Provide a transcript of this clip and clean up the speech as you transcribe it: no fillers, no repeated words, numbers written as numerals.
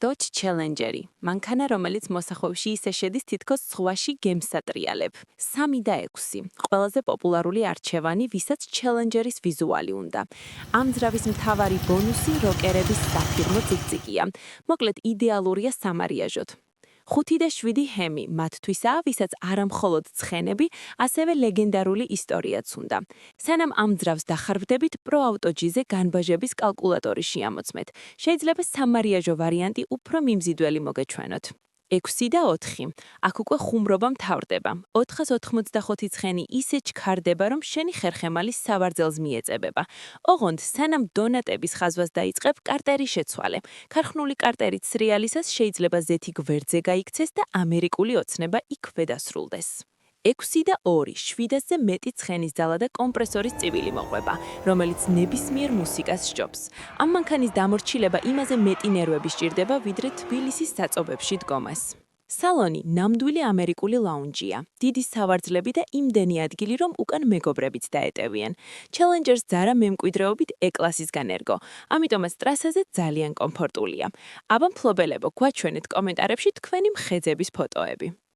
Dodge Challenger-ი, მანქანა, რომელიც მოსახვევში ისე შედის თითქოს ზღვაში გემს ატრიალებ. 3 და 6. ყველაზე პოპულარული არჩევანი, ვისაც Challenger-ის ვიზუალი უნდა. ამ ძრავის მთავარი ბონუსი როკერების საფირმო ციგციგია. მოკლედ იდეალურია სამარიაჟოდ. 5 და 7 ჰემი მათთვისაა, ვისაც არა მხოლოდ ცხენები, ასევე ლეგენდარული ისტორიაც უნდა. სანამ ამ ძრავს დახარბდებით, პროავტოჯიზე განბაჟების კალკულატორი შეამოწმეთ. შეიძლება სამარიაჟო ვარიანტი უფრო მიმზიდველი მოგეჩვენოთ. 6 და 4. აქ უკვე ხუმრობა მთავრდება. 485 ცხენი ისე ჩქარდება, რომ შენი ხერხემალი სავარძელს მიეწებება. ოღონდ, სანამ დონატების ხაზვას დაიწყებ, კარტერი შეცვალე. ქარხნული კარტერით სრიალისას შეიძლება ზეთი გვერდზე გაიქცეს და ამერიკული ოცნება იქვე დასრულდეს. 6 და 2. 700-ზე მეტი ცხენის ძალა და კომპრესორის წივილი მოყვება, რომელიც ნებისმიერ მუსიკას სჯობს. ამ მანქანის დამორჩილება იმაზე მეტი ნერვები სჭირდება, ვიდრე თბილისის საწობებში დგომას. სალონი ნამდვილი ამერიკული ლაუნჯია, დიდი სავარძლები და იმდენი ადგილი, რომ უკან მეგობრებიც დაეტევიან. Challenger-ს ძარა მემკვიდრეობით E-კლასისგან ერგო, ამიტომაც ტრასაზე ძალიან კომფორტულია. აბა მფლობელებო, გვაჩვენეთ კომენტარებში თქვენი მხედების ფოტოები.